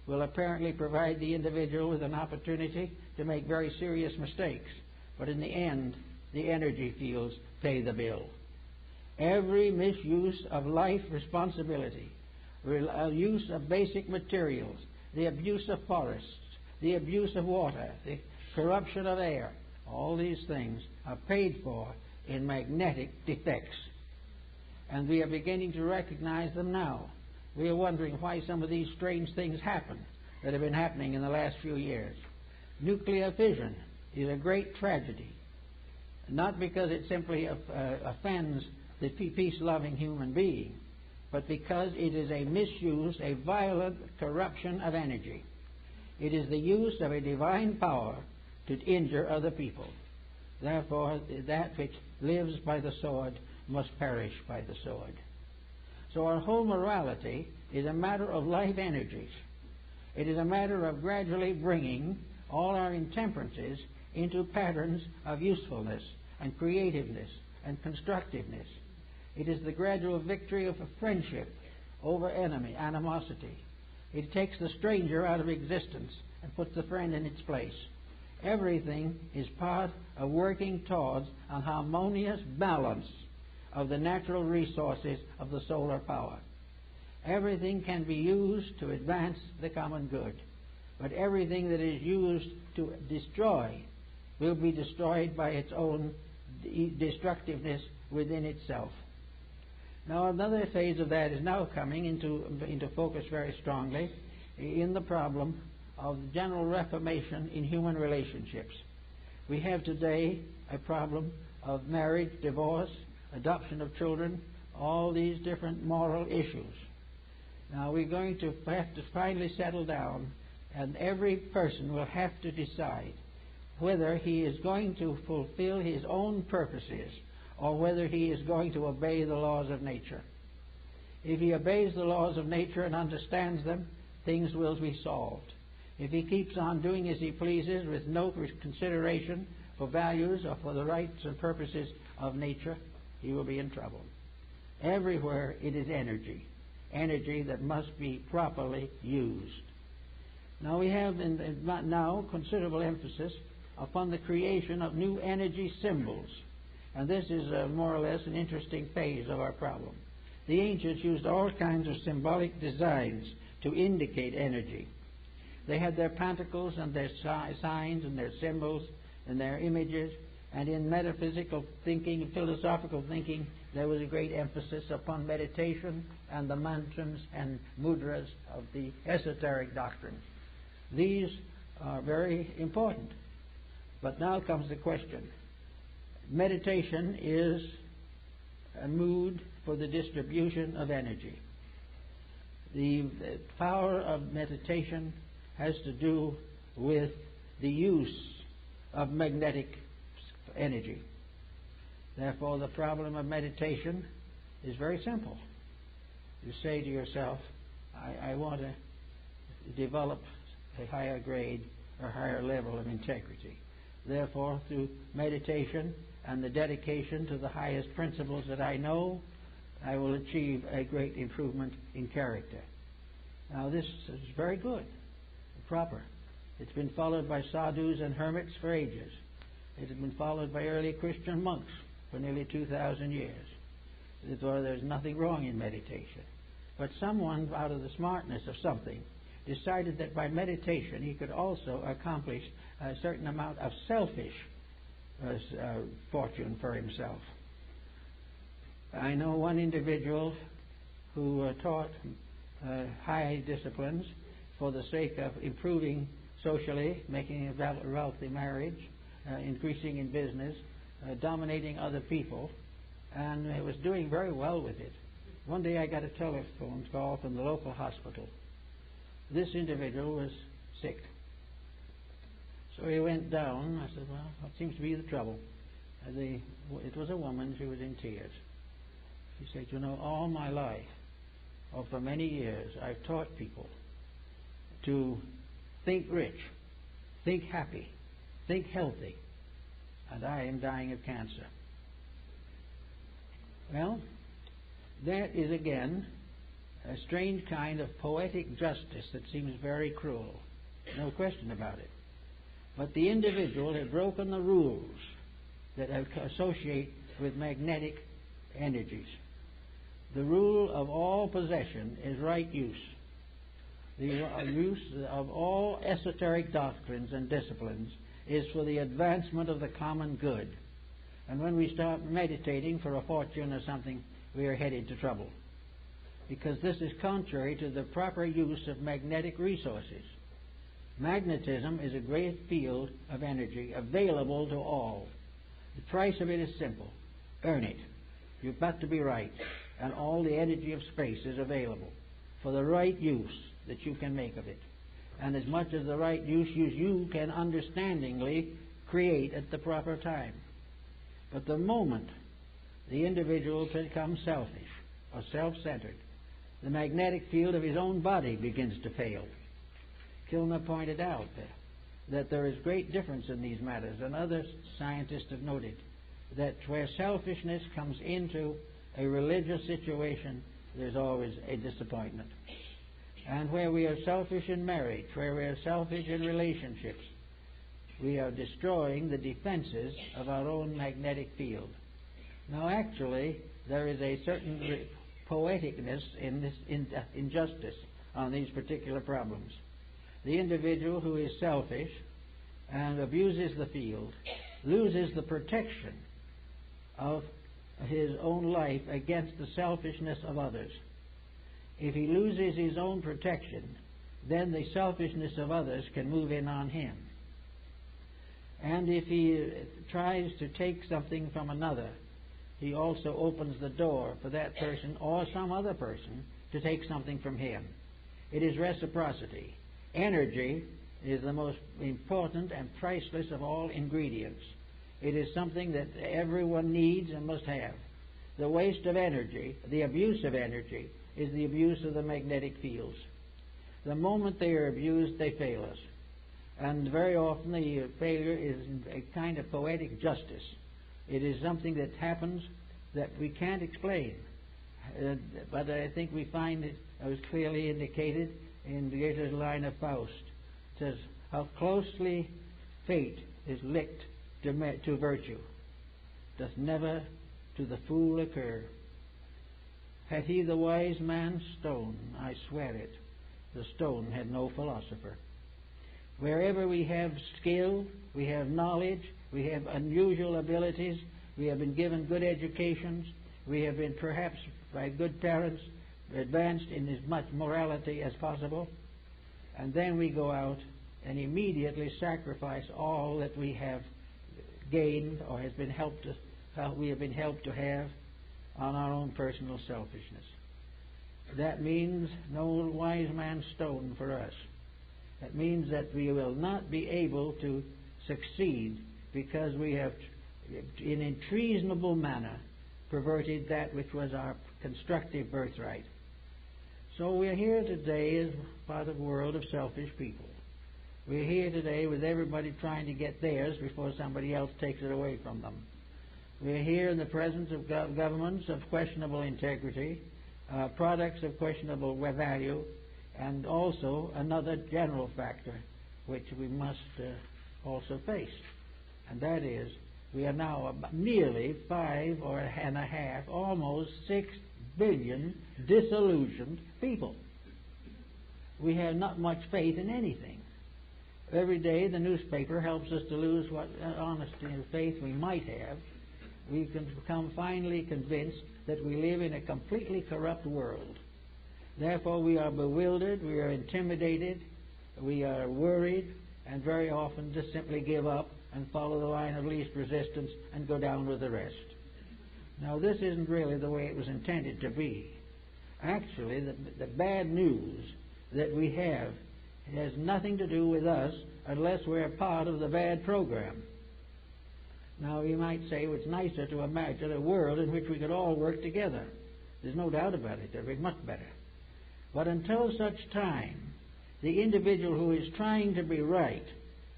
will apparently provide the individual with an opportunity to make very serious mistakes. But in the end, the energy fields pay the bill. Every misuse of life responsibility, use of basic materials, the abuse of forests, the abuse of water, the corruption of air, all these things are paid for in magnetic defects. And we are beginning to recognize them now. We are wondering why some of these strange things happen that have been happening in the last few years. Nuclear fission is a great tragedy, not because it simply offends the peace-loving human being, but because it is a misuse, a violent corruption of energy. It is the use of a divine power to injure other people. Therefore, that which lives by the sword must perish by the sword. So our whole morality is a matter of life energies. It is a matter of gradually bringing all our intemperances into patterns of usefulness and creativeness and constructiveness. It is the gradual victory of a friendship over animosity. It takes the stranger out of existence and puts the friend in its place. Everything is part of working towards an harmonious balance of the natural resources of the solar power. Everything can be used to advance the common good, but everything that is used to destroy will be destroyed by its own destructiveness within itself. Now, another phase of that is now coming into focus very strongly in the problem of general reformation in human relationships. We have today a problem of marriage, divorce, adoption of children, all these different moral issues. Now we're going to have to finally settle down, and every person will have to decide whether he is going to fulfill his own purposes or whether he is going to obey the laws of nature. If he obeys the laws of nature and understands them, things will be solved. If he keeps on doing as he pleases with no consideration for values or for the rights and purposes of nature, he will be in trouble. Everywhere it is energy that must be properly used. Now we have now considerable emphasis upon the creation of new energy symbols, and this is more or less an interesting phase of our problem. The ancients used all kinds of symbolic designs to indicate energy. They had their pentacles and their signs and their symbols and their images, and in metaphysical thinking and philosophical thinking there was a great emphasis upon meditation and the mantras and mudras of the esoteric doctrine. These are very important. But now comes the question. Meditation is a mood for the distribution of energy. The power of meditation has to do with the use of magnetic energy. Therefore, the problem of meditation is very simple. You say to yourself, I want to develop a higher grade or higher level of integrity. Therefore, through meditation and the dedication to the highest principles that I know, I will achieve a great improvement in character. Now, this is very good, proper. It's been followed by sadhus and hermits for ages. It has been followed by early Christian monks for nearly 2,000 years. Therefore, there's nothing wrong in meditation. But someone, out of the smartness of something, decided that by meditation he could also accomplish a certain amount of selfish fortune for himself. I know one individual who taught high disciplines for the sake of improving socially, making a wealthy marriage, increasing in business, dominating other people, and was doing very well with it. One day I got a telephone call from the local hospital. This individual was sick. So he went down. I said, well, what seems to be the trouble? It was a woman. She was in tears. She said, you know, all my life, or for many years, I've taught people to think rich, think happy, think healthy, and I am dying of cancer. Well, that is again a strange kind of poetic justice that seems very cruel. No question about it. But the individual had broken the rules that associate with magnetic energies. The rule of all possession is right use. The use of all esoteric doctrines and disciplines is for the advancement of the common good. And when we start meditating for a fortune or something, we are headed to trouble, because this is contrary to the proper use of magnetic resources. Magnetism is a great field of energy available to all. The price of it is simple. Earn it. You've got to be right, and all the energy of space is available for the right use that you can make of it. And as much as the right use you can understandingly create at the proper time. But the moment the individual becomes selfish or self-centered, the magnetic field of his own body begins to fail. Kilner pointed out that there is great difference in these matters, and other scientists have noted that where selfishness comes into a religious situation, there's always a disappointment. And where we are selfish in marriage, where we are selfish in relationships, we are destroying the defenses of our own magnetic field. Now, actually, there is a certain poeticness in this injustice on these particular problems. The individual who is selfish and abuses the field loses the protection of his own life against the selfishness of others. If he loses his own protection, then the selfishness of others can move in on him. And if he tries to take something from another, he also opens the door for that person or some other person to take something from him. It is reciprocity. Energy is the most important and priceless of all ingredients. It is something that everyone needs and must have. The waste of energy, the abuse of energy, is the abuse of the magnetic fields. The moment they are abused, they fail us. And very often the failure is a kind of poetic justice. It is something that happens that we can't explain. But I think we find it as clearly indicated in Goethe's line of Faust. It says, how closely fate is linked to virtue, doth never to the fool occur. Had he the wise man's stone, I swear it, the stone had no philosopher. Wherever we have skill, we have knowledge, we have unusual abilities, we have been given good educations, we have been perhaps by good parents advanced in as much morality as possible, and then we go out and immediately sacrifice all that we have gained or has been helped to, we have been helped to have on our own personal selfishness. That means no wise man's stone for us. That means that we will not be able to succeed because we have, in a treasonable manner, perverted that which was our constructive birthright. So we're here today as part of a world of selfish people. We're here today with everybody trying to get theirs before somebody else takes it away from them. We're here in the presence of governments of questionable integrity, products of questionable value, and also another general factor which we must also face. And that is, we are now nearly 5.5, almost 6 billion disillusioned people. We have not much faith in anything. Every day the newspaper helps us to lose what honesty and faith we might have. We can become finally convinced that we live in a completely corrupt world. Therefore we are bewildered, we are intimidated, we are worried, and very often just simply give up and follow the line of least resistance and go down with the rest. Now this isn't really the way it was intended to be. Actually, the bad news that we have has nothing to do with us unless we're part of the bad program. Now you might say, well, it's nicer to imagine a world in which we could all work together. There's no doubt about it. That would be much better. But until such time, the individual who is trying to be right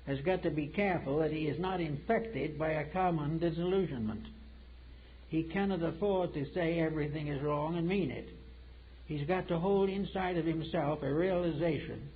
has got to be careful that he is not infected by a common disillusionment. He cannot afford to say everything is wrong and mean it. He's got to hold inside of himself a realization